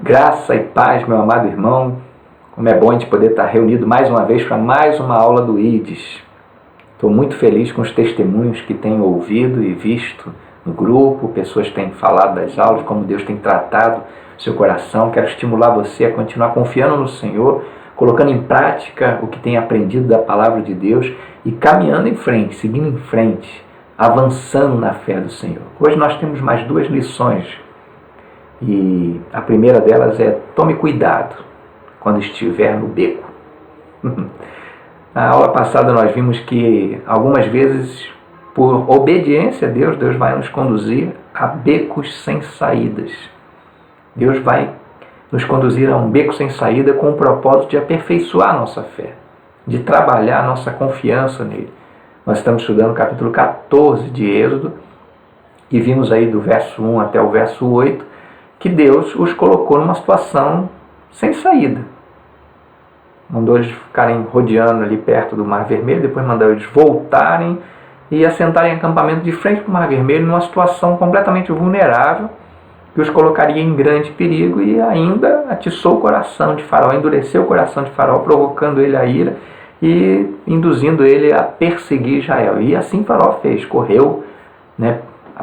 Graça e paz, meu amado irmão. Como é bom a gente poder estar reunido mais uma vez para mais uma aula do IDES. Estou muito feliz com os testemunhos que tenho ouvido e visto no grupo. Pessoas têm falado das aulas, como Deus tem tratado o seu coração. Quero estimular você a continuar confiando no Senhor, colocando em prática o que tem aprendido da palavra de Deus e caminhando em frente, seguindo em frente, avançando na fé do Senhor. Hoje nós temos mais duas lições. E a primeira delas é: tome cuidado quando estiver no beco. Na aula passada nós vimos que algumas vezes, por obediência a Deus, Deus vai nos conduzir a becos sem saídas. Deus vai nos conduzir a um beco sem saída com o propósito de aperfeiçoar a nossa fé, de trabalhar a nossa confiança nele. Nós estamos estudando o capítulo 14 de Êxodo e vimos aí do verso 1 até o verso 8 que Deus os colocou numa situação sem saída. Mandou eles ficarem rodeando ali perto do Mar Vermelho, depois mandou eles voltarem e assentarem em acampamento de frente para o Mar Vermelho, numa situação completamente vulnerável, que os colocaria em grande perigo, e ainda atiçou o coração de Faraó, endureceu o coração de Faraó, provocando ele a ira e induzindo ele a perseguir Israel. E assim Faraó fez, correu,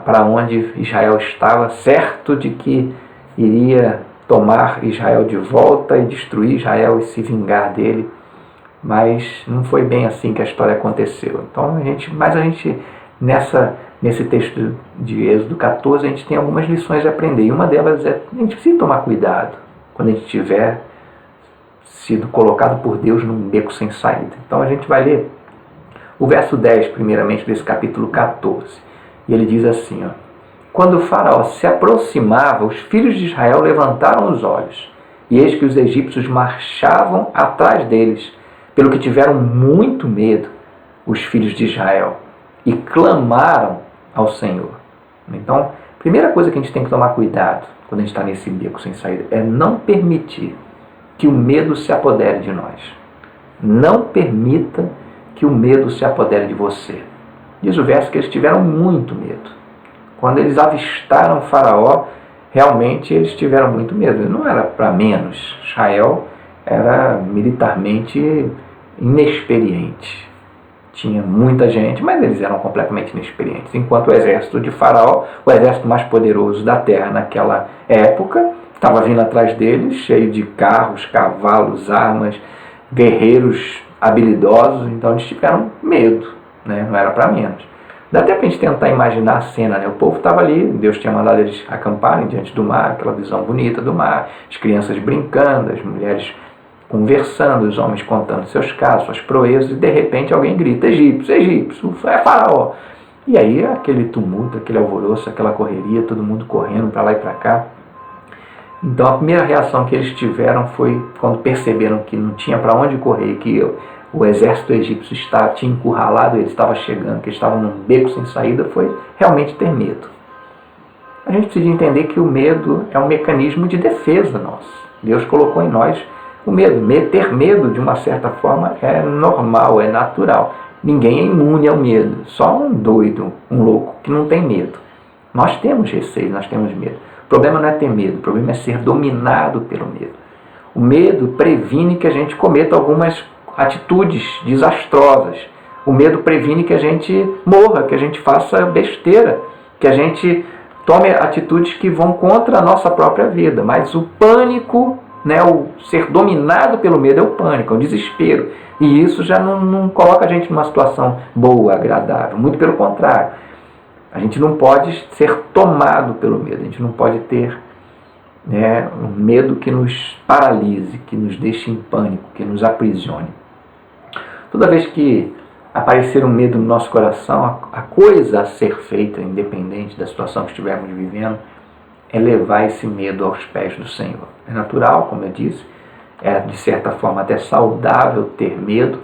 para onde Israel estava, certo de que iria tomar Israel de volta e destruir Israel e se vingar dele. Mas não foi bem assim que a história aconteceu. Então nesse texto de Êxodo 14, a gente tem algumas lições a aprender. E uma delas é: a gente precisa tomar cuidado quando a gente tiver sido colocado por Deus num beco sem saída. Então a gente vai ler o verso 10, primeiramente, desse capítulo 14. E ele diz assim: quando o Faraó se aproximava, os filhos de Israel levantaram os olhos, e eis que os egípcios marchavam atrás deles, pelo que tiveram muito medo os filhos de Israel, e clamaram ao Senhor. Então, a primeira coisa que a gente tem que tomar cuidado quando a gente está nesse beco sem saída é não permitir que o medo se apodere de nós. Não permita que o medo se apodere de você. Diz o verso que eles tiveram muito medo. Quando eles avistaram Faraó, realmente eles tiveram muito medo. Não era para menos. Israel era militarmente inexperiente. Tinha muita gente, mas eles eram completamente inexperientes. Enquanto o exército de Faraó, o exército mais poderoso da terra naquela época, estava vindo atrás deles, cheio de carros, cavalos, armas, guerreiros habilidosos. Então eles tiveram medo, não era para menos. Dá até para a gente tentar imaginar a cena, O povo estava ali, Deus tinha mandado eles acamparem diante do mar, aquela visão bonita do mar, as crianças brincando, as mulheres conversando, os homens contando seus casos, suas proezas, e de repente alguém grita: egípcios, egípcios, é Faraó. E aí aquele tumulto, aquele alvoroço, aquela correria, todo mundo correndo para lá e para cá. Então a primeira reação que eles tiveram foi, quando perceberam que não tinha para onde correr, que o exército egípcio tinha encurralado, ele estava chegando, que eles estavam num beco sem saída, foi realmente ter medo. A gente precisa entender que o medo é um mecanismo de defesa nosso. Deus colocou em nós o medo. Ter medo, de uma certa forma, é normal, é natural. Ninguém é imune ao medo, só um doido, um louco, que não tem medo. Nós temos receio, nós temos medo. O problema não é ter medo, o problema é ser dominado pelo medo. O medo previne que a gente cometa algumas atitudes desastrosas. O medo previne que a gente morra, que a gente faça besteira, que a gente tome atitudes que vão contra a nossa própria vida. Mas o pânico, o ser dominado pelo medo é o pânico, é o desespero. E isso já não coloca a gente numa situação boa, agradável. Muito pelo contrário. A gente não pode ser tomado pelo medo, a gente não pode ter um medo que nos paralise, que nos deixe em pânico, que nos aprisione. Toda vez que aparecer um medo no nosso coração, a coisa a ser feita, independente da situação que estivermos vivendo, é levar esse medo aos pés do Senhor. É natural, como eu disse, é de certa forma até saudável ter medo,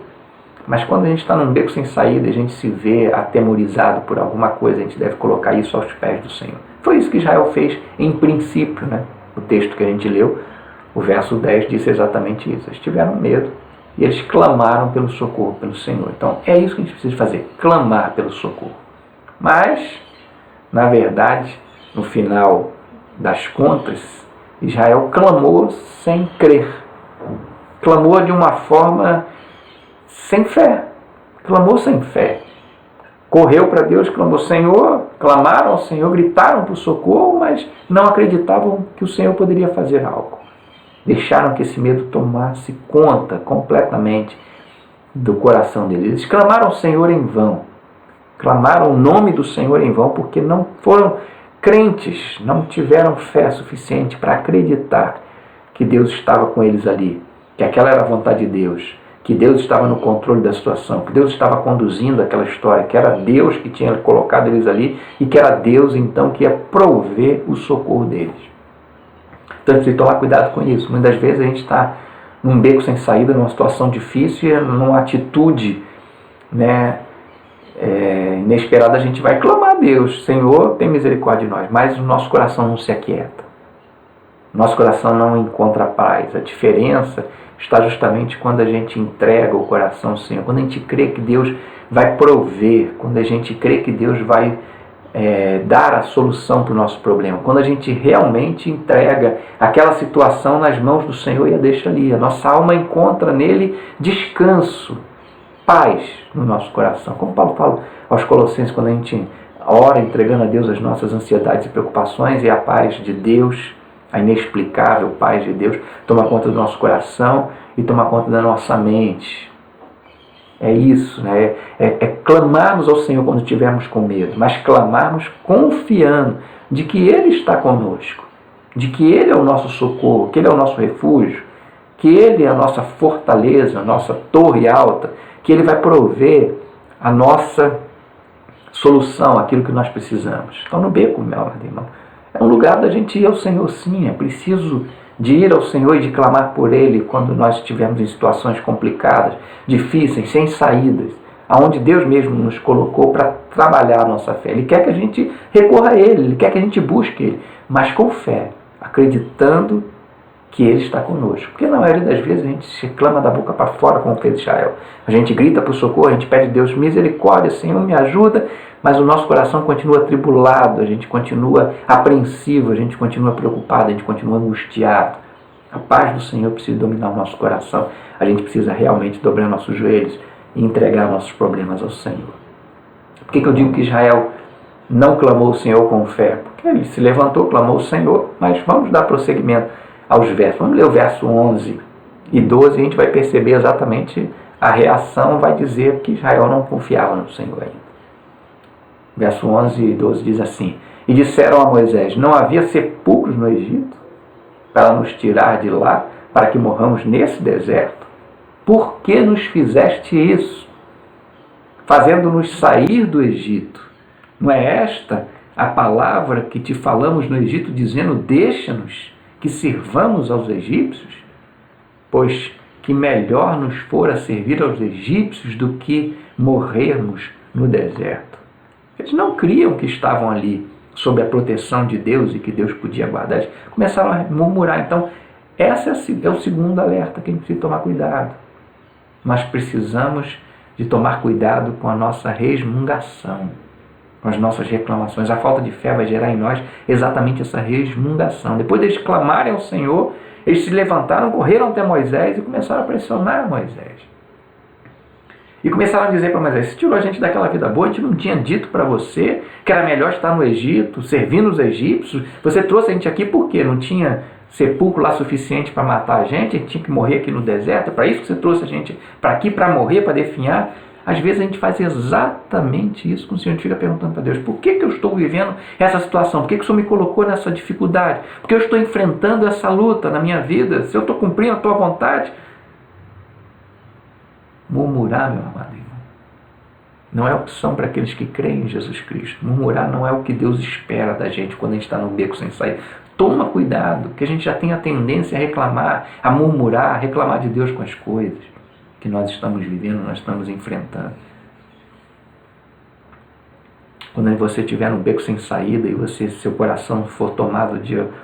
mas quando a gente está num beco sem saída e a gente se vê atemorizado por alguma coisa, a gente deve colocar isso aos pés do Senhor. Foi isso que Israel fez em princípio, O texto que a gente leu, o verso 10, disse exatamente isso. Eles tiveram medo e eles clamaram pelo socorro, pelo Senhor. Então é isso que a gente precisa fazer, clamar pelo socorro. Mas, na verdade, no final das contas, Israel clamou sem crer. Clamou de uma forma sem fé. Clamou sem fé. Correu para Deus, clamou Senhor, clamaram ao Senhor, gritaram por socorro, mas não acreditavam que o Senhor poderia fazer algo. Deixaram que esse medo tomasse conta completamente do coração deles. Eles clamaram ao Senhor em vão. Clamaram o nome do Senhor em vão porque não foram crentes, não tiveram fé suficiente para acreditar que Deus estava com eles ali, que aquela era a vontade de Deus, que Deus estava no controle da situação, que Deus estava conduzindo aquela história, que era Deus que tinha colocado eles ali e que era Deus então que ia prover o socorro deles. Então a gente tem que tomar cuidado com isso. Muitas vezes a gente está num beco sem saída, numa situação difícil, e numa atitude inesperada a gente vai clamar a Deus, Senhor, tem misericórdia de nós, mas o nosso coração não se aquieta. Nosso coração não encontra paz. A diferença está justamente quando a gente entrega o coração ao Senhor, quando a gente crê que Deus vai prover, quando a gente crê que Deus vai dar a solução para o nosso problema, quando a gente realmente entrega aquela situação nas mãos do Senhor e a deixa ali. A nossa alma encontra nele descanso, paz no nosso coração. Como Paulo fala aos Colossenses, quando a gente ora entregando a Deus as nossas ansiedades e preocupações, e a paz de Deus, a inexplicável paz de Deus, toma conta do nosso coração e toma conta da nossa mente. É isso, né? Clamarmos ao Senhor quando estivermos com medo, mas clamarmos confiando de que Ele está conosco, de que Ele é o nosso socorro, que Ele é o nosso refúgio, que Ele é a nossa fortaleza, a nossa torre alta, que Ele vai prover a nossa solução, aquilo que nós precisamos. Então, no beco, meu amado irmão, é um lugar da gente ir ao Senhor, sim. É preciso de ir ao Senhor e de clamar por Ele quando nós estivermos em situações complicadas, difíceis, sem saídas, aonde Deus mesmo nos colocou para trabalhar a nossa fé. Ele quer que a gente recorra a Ele, Ele quer que a gente busque Ele, mas com fé, acreditando que Ele está conosco. Porque na maioria das vezes a gente se clama da boca para fora, como fez Israel. A gente grita por socorro, a gente pede a Deus misericórdia, Senhor, me ajuda, mas o nosso coração continua atribulado, a gente continua apreensivo, a gente continua preocupado, a gente continua angustiado. A paz do Senhor precisa dominar o nosso coração. A gente precisa realmente dobrar nossos joelhos e entregar nossos problemas ao Senhor. Por que eu digo que Israel não clamou o Senhor com fé? Porque ele se levantou, clamou o Senhor, mas vamos dar prosseguimento aos versos. Vamos ler o verso 11 e 12 e a gente vai perceber exatamente a reação, vai dizer que Israel não confiava no Senhor ainda. Verso 11 e 12 diz assim: E disseram a Moisés, não havia sepulcros no Egito para nos tirar de lá, para que morramos nesse deserto? Por que nos fizeste isso, fazendo-nos sair do Egito? Não é esta a palavra que te falamos no Egito, dizendo, deixa-nos que sirvamos aos egípcios? Pois que melhor nos fora servir aos egípcios do que morrermos no deserto. Eles não criam que estavam ali sob a proteção de Deus e que Deus podia guardar. Eles começaram a murmurar. Então, esse é o segundo alerta que a gente precisa tomar cuidado. Nós precisamos de tomar cuidado com a nossa resmungação, com as nossas reclamações. A falta de fé vai gerar em nós exatamente essa resmungação. Depois deles clamarem ao Senhor, eles se levantaram, correram até Moisés e começaram a pressionar Moisés. E começaram a dizer para Moisés, você tirou a gente daquela vida boa, a gente não tinha dito para você que era melhor estar no Egito, servindo os egípcios? Você trouxe a gente aqui por quê? Não tinha sepulcro lá suficiente para matar a gente tinha que morrer aqui no deserto? É para isso que você trouxe a gente para aqui, para morrer, para definhar? Às vezes a gente faz exatamente isso com o Senhor. A gente fica perguntando para Deus, por que eu estou vivendo essa situação? Por que o Senhor me colocou nessa dificuldade? Por que eu estou enfrentando essa luta na minha vida? Se eu estou cumprindo a tua vontade? Murmurar, meu amado irmão, não é opção para aqueles que creem em Jesus Cristo. Murmurar não é o que Deus espera da gente quando a gente está no beco sem sair. Toma cuidado, que a gente já tem a tendência a reclamar, a murmurar, a reclamar de Deus com as coisas que nós estamos vivendo, nós estamos enfrentando. Quando você estiver no beco sem saída e seu coração for tomado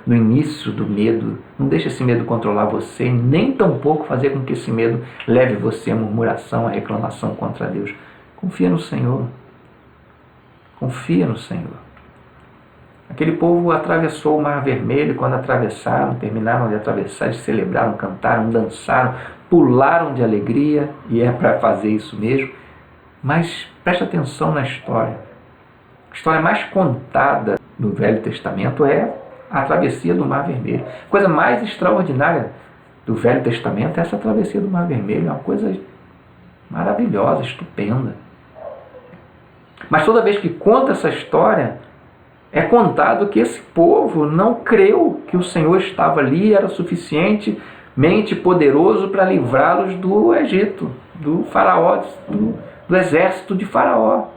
no início do medo, não deixe esse medo controlar você, nem tampouco fazer com que esse medo leve você à murmuração, à reclamação contra Deus. Confia no Senhor. Confia no Senhor. Aquele povo atravessou o Mar Vermelho, quando atravessaram, terminaram de atravessar, eles celebraram, cantaram, dançaram, pularam de alegria, e é para fazer isso mesmo. Mas preste atenção na história. A história mais contada no Velho Testamento é a travessia do Mar Vermelho. A coisa mais extraordinária do Velho Testamento é essa travessia do Mar Vermelho, é uma coisa maravilhosa, estupenda. Mas toda vez que conta essa história, é contado que esse povo não creu que o Senhor estava ali e era suficientemente poderoso para livrá-los do Egito, do faraó, do exército de Faraó.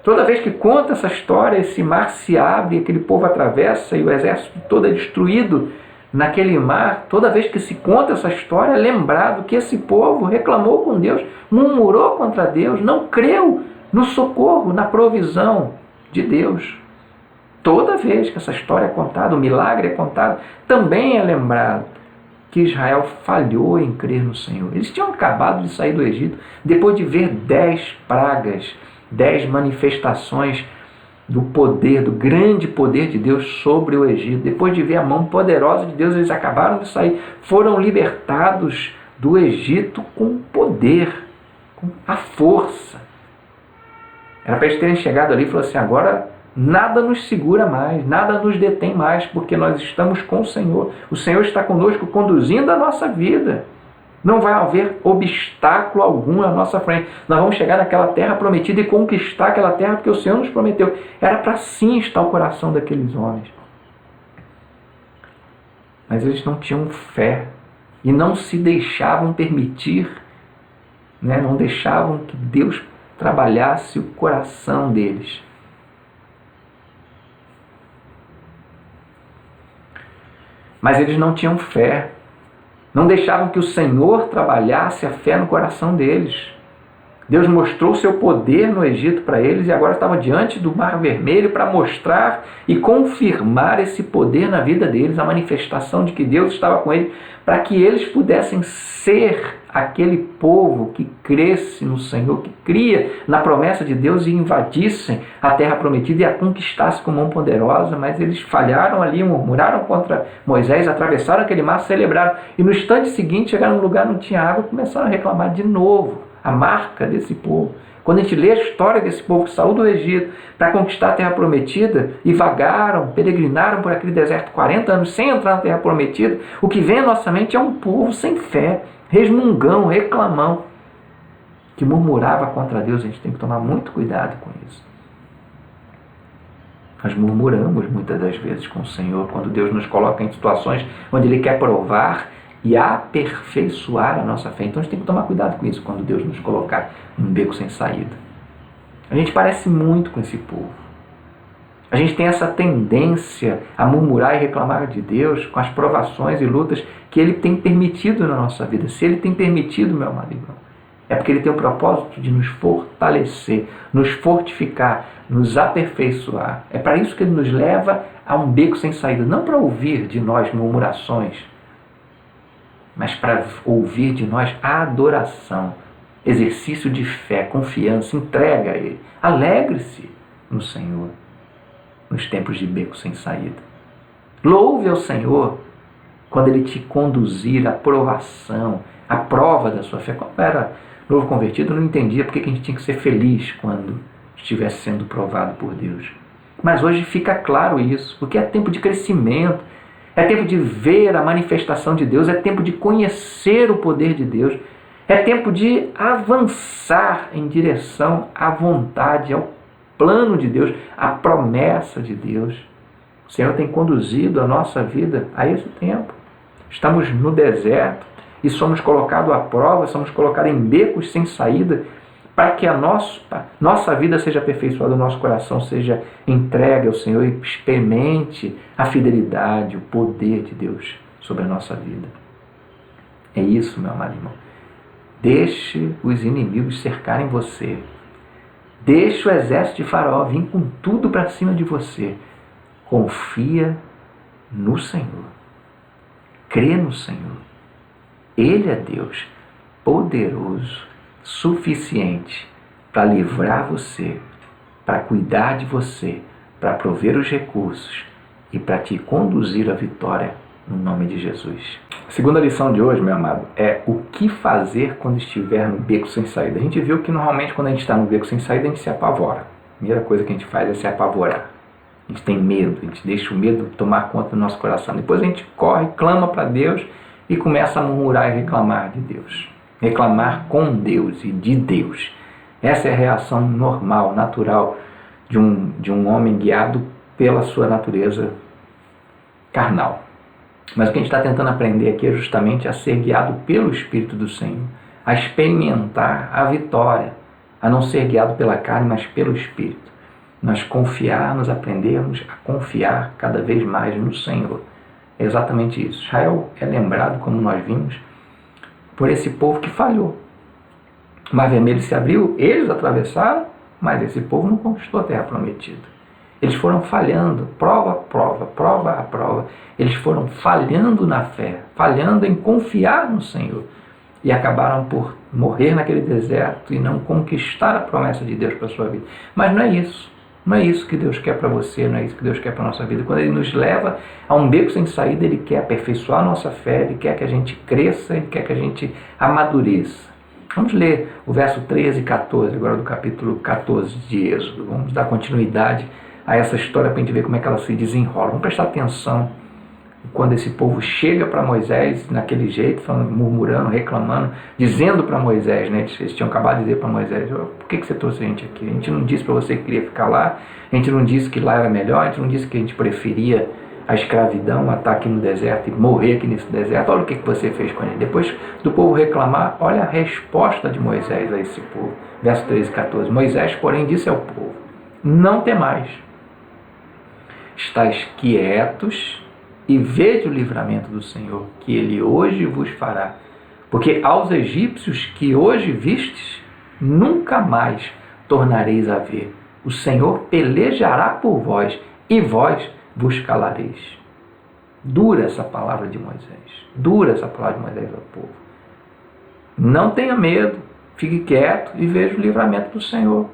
Toda vez que conta essa história, esse mar se abre, aquele povo atravessa e o exército todo é destruído naquele mar. Toda vez que se conta essa história, é lembrado que esse povo reclamou com Deus, murmurou contra Deus, não creu no socorro, na provisão de Deus. Toda vez que essa história é contada, o milagre é contado, também é lembrado que Israel falhou em crer no Senhor. Eles tinham acabado de sair do Egito, depois de ver 10 pragas, 10 manifestações do poder, do grande poder de Deus sobre o Egito. Depois de ver a mão poderosa de Deus, eles acabaram de sair, foram libertados do Egito com poder, com a força. Era para eles terem chegado ali e falado assim: agora nada nos segura mais, nada nos detém mais, porque nós estamos com o Senhor. O Senhor está conosco, conduzindo a nossa vida. Não vai haver obstáculo algum à nossa frente. Nós vamos chegar naquela terra prometida e conquistar aquela terra, porque o Senhor nos prometeu. Era para assim estar o coração daqueles homens. Mas eles não tinham fé e não se deixavam permitir, não deixavam que Deus trabalhasse o coração deles. Mas eles não tinham fé, não deixavam que o Senhor trabalhasse a fé no coração deles. Deus mostrou o seu poder no Egito para eles e agora estavam diante do Mar Vermelho para mostrar e confirmar esse poder na vida deles, a manifestação de que Deus estava com eles, para que eles pudessem ser aquele povo que cresce no Senhor, que cria na promessa de Deus e invadissem a terra prometida e a conquistasse com mão poderosa. Mas eles falharam ali, murmuraram contra Moisés, atravessaram aquele mar, celebraram, e no instante seguinte chegaram num lugar, não tinha água, começaram a reclamar de novo. A marca desse povo. Quando a gente lê a história desse povo que saiu do Egito para conquistar a terra prometida e vagaram, peregrinaram por aquele deserto 40 anos sem entrar na terra prometida, o que vem à nossa mente é um povo sem fé, resmungão, reclamão, que murmurava contra Deus. A gente tem que tomar muito cuidado com isso. Nós murmuramos muitas das vezes com o Senhor quando Deus nos coloca em situações onde Ele quer provar e aperfeiçoar a nossa fé. Então a gente tem que tomar cuidado com isso quando Deus nos colocar num beco sem saída. A gente parece muito com esse povo. A gente tem essa tendência a murmurar e reclamar de Deus com as provações e lutas que Ele tem permitido na nossa vida. Se Ele tem permitido, meu amado irmão, é porque Ele tem o propósito de nos fortalecer, nos fortificar, nos aperfeiçoar. É para isso que Ele nos leva a um beco sem saída, não para ouvir de nós murmurações, mas para ouvir de nós a adoração, exercício de fé, confiança, entrega a Ele. Alegre-se no Senhor, nos tempos de beco sem saída. Louve ao Senhor quando Ele te conduzir à provação, à prova da sua fé. Quando eu era novo convertido, eu não entendia porque que a gente tinha que ser feliz quando estivesse sendo provado por Deus. Mas hoje fica claro isso, porque é tempo de crescimento, é tempo de ver a manifestação de Deus, é tempo de conhecer o poder de Deus, é tempo de avançar em direção à vontade, ao plano de Deus, à promessa de Deus. O Senhor tem conduzido a nossa vida a esse tempo. Estamos no deserto e somos colocados à prova, somos colocados em becos sem saída, para que a nossa vida seja aperfeiçoada, o nosso coração seja entregue ao Senhor e experimente a fidelidade, o poder de Deus sobre a nossa vida. É isso, meu amado irmão. Deixe os inimigos cercarem você. Deixe o exército de Faraó vir com tudo para cima de você. Confia no Senhor. Crê no Senhor. Ele é Deus poderoso, suficiente para livrar você, para cuidar de você, para prover os recursos e para te conduzir à vitória no nome de Jesus. A segunda lição de hoje, meu amado, é o que fazer quando estiver no beco sem saída. A gente viu que normalmente quando a gente está no beco sem saída, a gente se apavora. A primeira coisa que a gente faz é se apavorar. A gente tem medo, a gente deixa o medo tomar conta do nosso coração. Depois a gente corre, clama para Deus e começa a murmurar e reclamar de Deus. Reclamar com Deus e de Deus. Essa é a reação normal, natural de um homem guiado pela sua natureza carnal. Mas o que a gente está tentando aprender aqui é justamente a ser guiado pelo Espírito do Senhor, a experimentar a vitória, a não ser guiado pela carne, mas pelo Espírito. Nós aprendermos a confiar cada vez mais no Senhor. É exatamente isso. Israel é lembrado, como nós vimos, por esse povo que falhou. O Mar Vermelho se abriu, eles atravessaram, mas esse povo não conquistou a terra prometida. Eles foram falhando, prova a prova. Eles foram falhando na fé, falhando em confiar no Senhor. E acabaram por morrer naquele deserto e não conquistar a promessa de Deus para a sua vida. Mas não é isso. Não é isso que Deus quer para você, não é isso que Deus quer para a nossa vida. Quando Ele nos leva a um beco sem saída, Ele quer aperfeiçoar a nossa fé, Ele quer que a gente cresça, Ele quer que a gente amadureça. Vamos ler o verso 13 e 14, agora do capítulo 14 de Êxodo. Vamos dar continuidade a essa história para a gente ver como é que ela se desenrola. Vamos prestar atenção quando esse povo chega para Moisés daquele jeito, falando, murmurando, reclamando, dizendo para Moisés, né? Eles tinham acabado de dizer para Moisés, por que você trouxe a gente aqui? A gente não disse para você que queria ficar lá, a gente não disse que lá era melhor, a gente não disse que a gente preferia a escravidão, a estar aqui no deserto e morrer aqui nesse deserto. Olha o que você fez com ele. Depois do povo reclamar, olha a resposta de Moisés a esse povo. Verso 13 e 14. Moisés, porém, disse ao povo, não temais, estais quietos e vede o livramento do Senhor, que Ele hoje vos fará. Porque aos egípcios que hoje vistes, nunca mais tornareis a ver. O Senhor pelejará por vós, e vós vos calareis. Dura essa palavra de Moisés. Dura essa palavra de Moisés ao povo. Não tenha medo, fique quieto e veja o livramento do Senhor.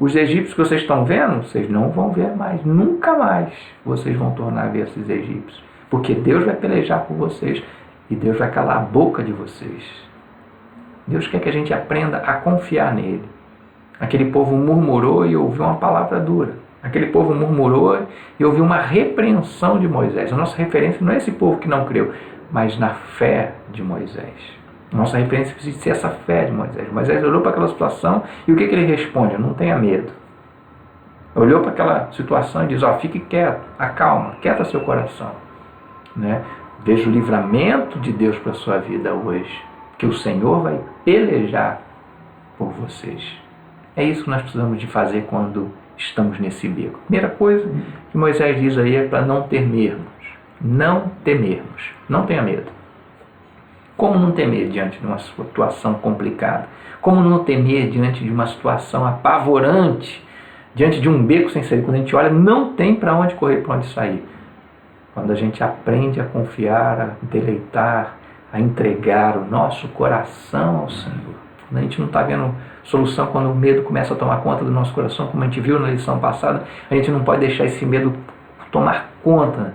Os egípcios que vocês estão vendo, vocês não vão ver mais. Nunca mais vocês vão tornar a ver esses egípcios. Porque Deus vai pelejar por vocês e Deus vai calar a boca de vocês. Deus quer que a gente aprenda a confiar nele. Aquele povo murmurou e ouviu uma palavra dura. Aquele povo murmurou e ouviu uma repreensão de Moisés. A nossa referência não é esse povo que não creu, mas na fé de Moisés. A nossa referência precisa ser essa fé de Moisés. Moisés olhou para aquela situação e o que ele responde? Não tenha medo. Olhou para aquela situação e diz, fique quieto, acalma, quieta seu coração. Né? Veja o livramento de Deus para a sua vida hoje, que o Senhor vai pelejar por vocês. É isso que nós precisamos de fazer quando estamos nesse beco. Primeira coisa que Moisés diz aí é para não temermos. Não temermos. Não tenha medo. Como não temer diante de uma situação complicada? Como não temer diante de uma situação apavorante? Diante de um beco sem saída? Quando a gente olha, não tem para onde correr, para onde sair. Quando a gente aprende a confiar, a deleitar, a entregar o nosso coração ao Senhor. Quando a gente não está vendo solução, quando o medo começa a tomar conta do nosso coração, como a gente viu na lição passada, a gente não pode deixar esse medo tomar conta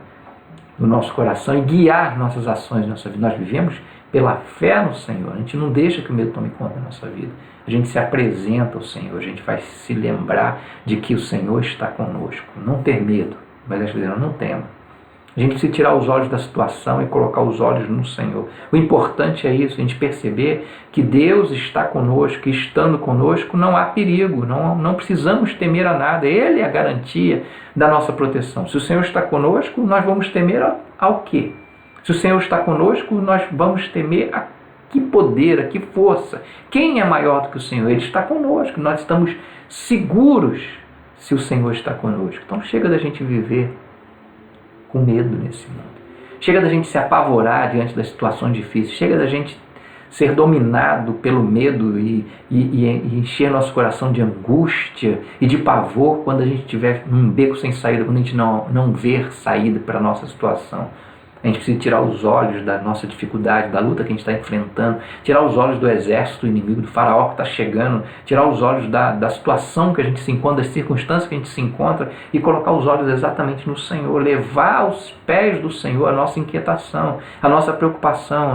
do nosso coração e guiar nossas ações, nossa vida. Nós vivemos pela fé no Senhor. A gente não deixa que o medo tome conta da nossa vida. A gente se apresenta ao Senhor, a gente vai se lembrar de que o Senhor está conosco. Não ter medo, mas a gente diz, não tema. A gente precisa tirar os olhos da situação e colocar os olhos no Senhor. O importante é isso, a gente perceber que Deus está conosco, que estando conosco não há perigo, não precisamos temer a nada. Ele é a garantia da nossa proteção. Se o Senhor está conosco, nós vamos temer ao quê? Se o Senhor está conosco, nós vamos temer a que poder, a que força. Quem é maior do que o Senhor? Ele está conosco, nós estamos seguros se o Senhor está conosco. Então chega da gente viver com medo nesse mundo. Chega da gente se apavorar diante das situações difíceis. Chega da gente ser dominado pelo medo e encher nosso coração de angústia e de pavor quando a gente estiver num beco sem saída, quando a gente não ver saída para a nossa situação. A gente precisa tirar os olhos da nossa dificuldade, da luta que a gente está enfrentando, tirar os olhos do exército inimigo, do faraó que está chegando, tirar os olhos da situação que a gente se encontra, das circunstâncias que a gente se encontra e colocar os olhos exatamente no Senhor, levar aos pés do Senhor a nossa inquietação, a nossa preocupação,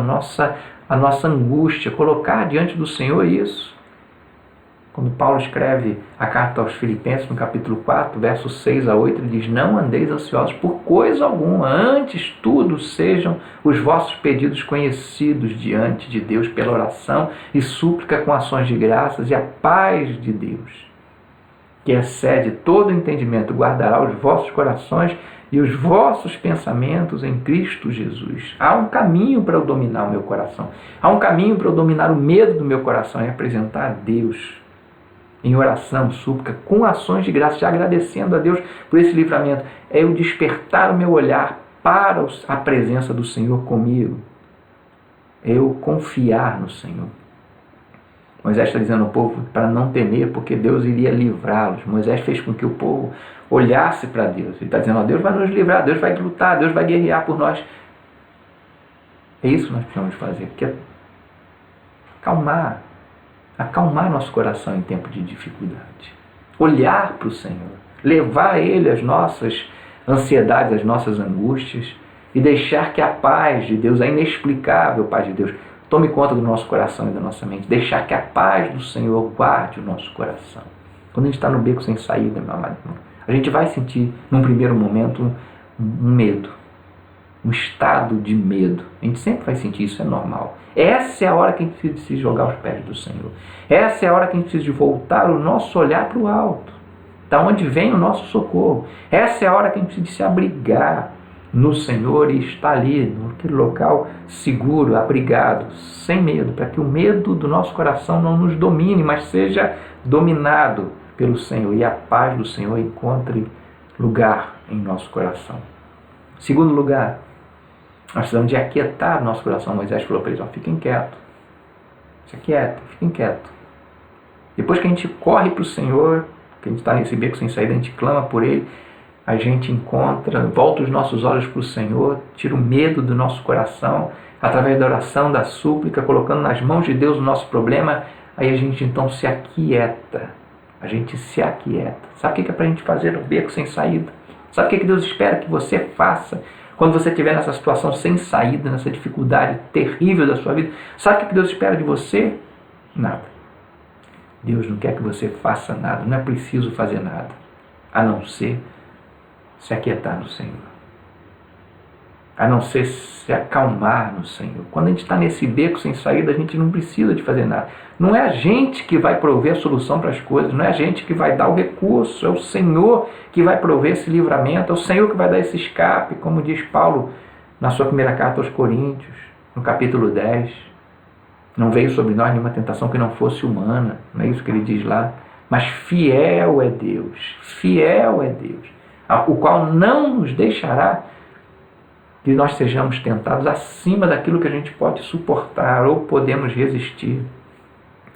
a nossa angústia, colocar diante do Senhor isso. Quando Paulo escreve a carta aos Filipenses, no capítulo 4, versos 6 a 8, ele diz: não andeis ansiosos por coisa alguma, antes tudo sejam os vossos pedidos conhecidos diante de Deus pela oração e súplica com ações de graças, e a paz de Deus, que excede todo entendimento, guardará os vossos corações e os vossos pensamentos em Cristo Jesus. Há um caminho para eu dominar o meu coração. Há um caminho para eu dominar o medo do meu coração e apresentar a Deus em oração, súplica, com ações de graça, já agradecendo a Deus por esse livramento. É eu despertar o meu olhar para a presença do Senhor comigo. É eu confiar no Senhor. Moisés está dizendo ao povo para não temer, porque Deus iria livrá-los. Moisés fez com que o povo olhasse para Deus. Ele está dizendo: Deus vai nos livrar, Deus vai lutar, Deus vai guerrear por nós. É isso que nós precisamos fazer, porque é acalmar nosso coração em tempo de dificuldade. Olhar para o Senhor, levar a Ele as nossas ansiedades, as nossas angústias e deixar que a paz de Deus, a inexplicável paz de Deus, tome conta do nosso coração e da nossa mente. Deixar que a paz do Senhor guarde o nosso coração. Quando a gente está no beco sem saída, meu amado irmão, a gente vai sentir, num primeiro momento, um medo, um estado de medo. A gente sempre vai sentir isso, é normal. Essa é a hora que a gente precisa se jogar aos pés do Senhor. Essa é a hora que a gente precisa de voltar o nosso olhar para o alto, da onde vem o nosso socorro. Essa é a hora que a gente precisa de se abrigar no Senhor e estar ali, naquele local seguro, abrigado, sem medo, para que o medo do nosso coração não nos domine, mas seja dominado pelo Senhor e a paz do Senhor encontre lugar em nosso coração. Segundo lugar, nós precisamos de aquietar nosso coração. Moisés falou para eles: fiquem quietos, se aquieta, fiquem quietos. Depois que a gente corre para o Senhor, que a gente está nesse beco sem saída, a gente clama por Ele, a gente encontra, volta os nossos olhos para o Senhor, tira o medo do nosso coração, através da oração, da súplica, colocando nas mãos de Deus o nosso problema, aí a gente então se aquieta. A gente se aquieta. Sabe o que é para a gente fazer no beco sem saída? Sabe o que Deus espera que você faça quando você estiver nessa situação sem saída, nessa dificuldade terrível da sua vida? Sabe o que Deus espera de você? Nada. Deus não quer que você faça nada, não é preciso fazer nada, a não ser se aquietar no Senhor, a não ser se acalmar no Senhor. Quando a gente está nesse beco sem saída, a gente não precisa de fazer nada. Não é a gente que vai prover a solução para as coisas, não é a gente que vai dar o recurso, é o Senhor que vai prover esse livramento, é o Senhor que vai dar esse escape, como diz Paulo na sua primeira carta aos Coríntios, no capítulo 10. Não veio sobre nós nenhuma tentação que não fosse humana, não é isso que ele diz lá, mas fiel é Deus, o qual não nos deixará que nós sejamos tentados acima daquilo que a gente pode suportar ou podemos resistir.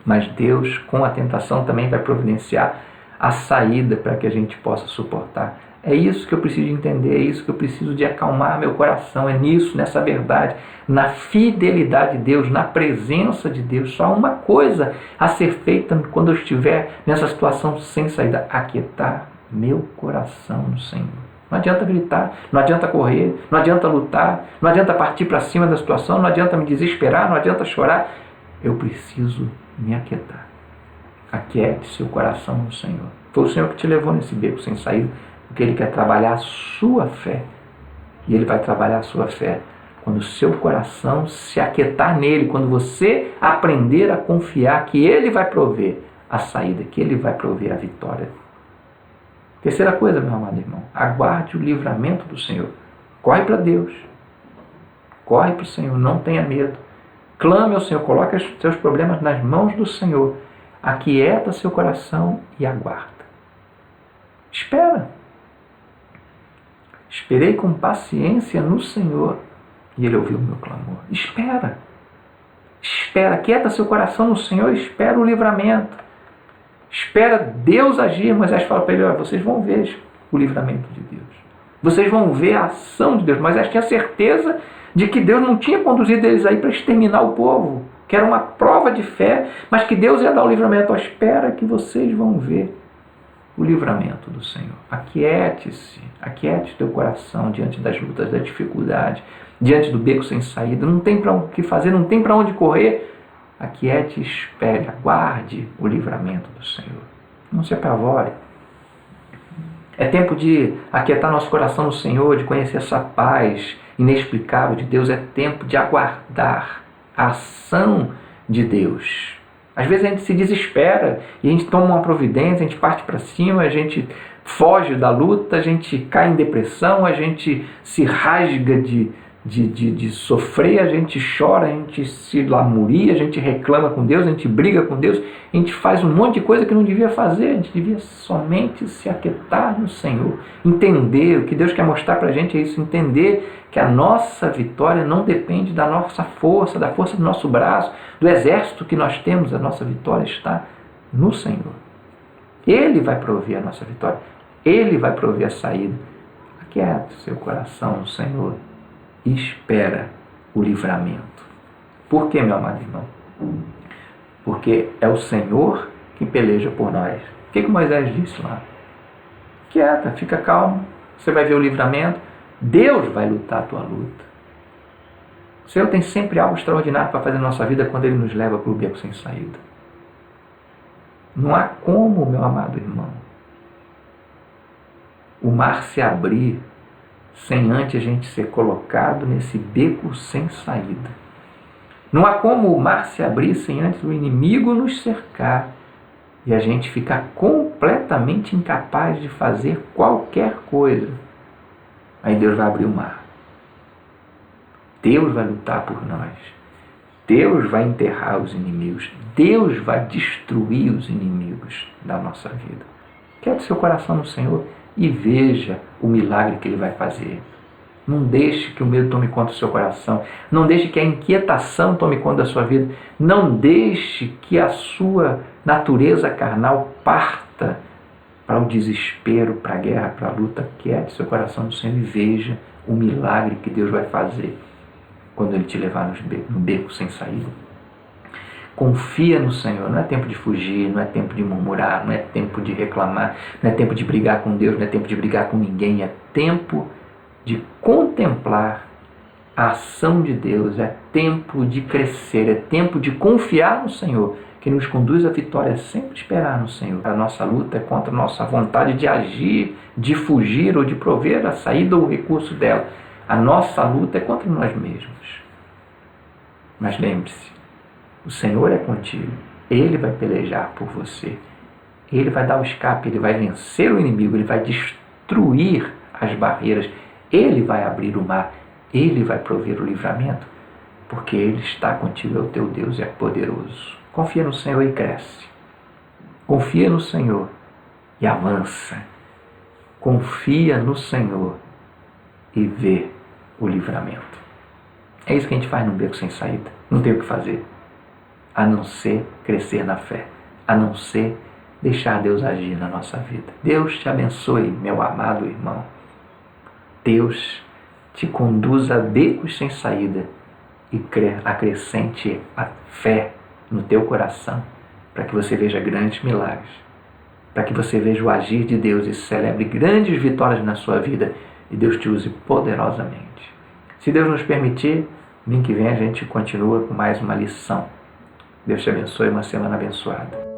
Mas Deus, com a tentação, também vai providenciar a saída para que a gente possa suportar. É isso que eu preciso de entender, é isso que eu preciso de acalmar meu coração, é nisso, nessa verdade, na fidelidade de Deus, na presença de Deus. Só há uma coisa a ser feita quando eu estiver nessa situação sem saída: aquietar meu coração no Senhor. Não adianta gritar, não adianta correr, não adianta lutar, não adianta partir para cima da situação, não adianta me desesperar, não adianta chorar. Eu preciso me aquietar. Aquiete seu coração no Senhor. Foi o Senhor que te levou nesse beco sem saída, porque Ele quer trabalhar a sua fé. E Ele vai trabalhar a sua fé quando o seu coração se aquietar nele, quando você aprender a confiar que Ele vai prover a saída, que Ele vai prover a vitória. Terceira coisa, meu amado irmão, aguarde o livramento do Senhor. Corre para Deus. Corre para o Senhor, não tenha medo. Clame ao Senhor, coloque os seus problemas nas mãos do Senhor. Aquieta seu coração e aguarda. Espera. Esperei com paciência no Senhor e Ele ouviu o meu clamor. Espera. Espera, aquieta seu coração no Senhor e espera o livramento. Espera Deus agir. Moisés fala para ele: vocês vão ver o livramento de Deus. Vocês vão ver a ação de Deus. Moisés tinha certeza de que Deus não tinha conduzido eles aí para exterminar o povo, que era uma prova de fé, mas que Deus ia dar o livramento. Espera que vocês vão ver o livramento do Senhor. Aquiete-se, aquiete teu coração diante das lutas, da dificuldade, diante do beco sem saída. Não tem para o que fazer, não tem para onde correr. Aquiete e espere, aguarde o livramento do Senhor. Não se apavore. É tempo de aquietar nosso coração no Senhor, de conhecer essa paz inexplicável de Deus. É tempo de aguardar a ação de Deus. Às vezes a gente se desespera e a gente toma uma providência, a gente parte para cima, a gente foge da luta, a gente cai em depressão, a gente se rasga de sofrer, a gente chora, a gente se lamuria, a gente reclama com Deus, a gente briga com Deus, a gente faz um monte de coisa que não devia fazer. A gente devia somente se aquietar no Senhor, entender o que Deus quer mostrar para a gente. É isso, entender que a nossa vitória não depende da nossa força, da força do nosso braço, do exército que nós temos. A nossa vitória está no Senhor. Ele vai prover a nossa vitória, Ele vai prover a saída. Aquieta o seu coração no Senhor e espera o livramento. Por quê, meu amado irmão? Porque é o Senhor que peleja por nós. O que Moisés disse lá? Quieta, fica calmo, você vai ver o livramento. Deus vai lutar a tua luta. O Senhor tem sempre algo extraordinário para fazer na nossa vida quando Ele nos leva para o beco sem saída. Não há como, meu amado irmão, o mar se abrir sem antes a gente ser colocado nesse beco sem saída. Não há como o mar se abrir sem antes o inimigo nos cercar e a gente ficar completamente incapaz de fazer qualquer coisa. Aí Deus vai abrir o mar. Deus vai lutar por nós. Deus vai enterrar os inimigos. Deus vai destruir os inimigos da nossa vida. Quiete seu coração no Senhor e veja o milagre que Ele vai fazer. Não deixe que o medo tome conta do seu coração. Não deixe que a inquietação tome conta da sua vida. Não deixe que a sua natureza carnal parta para o desespero, para a guerra, para a luta. Quiete seu coração no Senhor e veja o milagre que Deus vai fazer quando Ele te levar no beco sem saída. Confia no Senhor. Não é tempo de fugir, não é tempo de murmurar, não é tempo de reclamar, não é tempo de brigar com Deus, não é tempo de brigar com ninguém. É tempo de contemplar a ação de Deus, é tempo de crescer, é tempo de confiar no Senhor, que nos conduz à vitória. É sempre esperar no Senhor. A nossa luta é contra a nossa vontade de agir, de fugir ou de prover a saída ou o recurso dela. A nossa luta é contra nós mesmos. Mas lembre-se, o Senhor é contigo. Ele vai pelejar por você. Ele vai dar o escape, Ele vai vencer o inimigo, Ele vai destruir as barreiras, Ele vai abrir o mar, Ele vai prover o livramento, porque Ele está contigo, é o teu Deus, é poderoso. Confia no Senhor e cresce. Confia no Senhor e avança. Confia no Senhor e vê o livramento. É isso que a gente faz num beco sem saída. Não tem o que fazer, a não ser crescer na fé, a não ser deixar Deus agir na nossa vida. Deus te abençoe, meu amado irmão. Deus te conduza a becos sem saída e acrescente a fé no teu coração, para que você veja grandes milagres, para que você veja o agir de Deus e celebre grandes vitórias na sua vida e Deus te use poderosamente. Se Deus nos permitir, domingo que vem a gente continua com mais uma lição. Deus te abençoe, uma semana abençoada.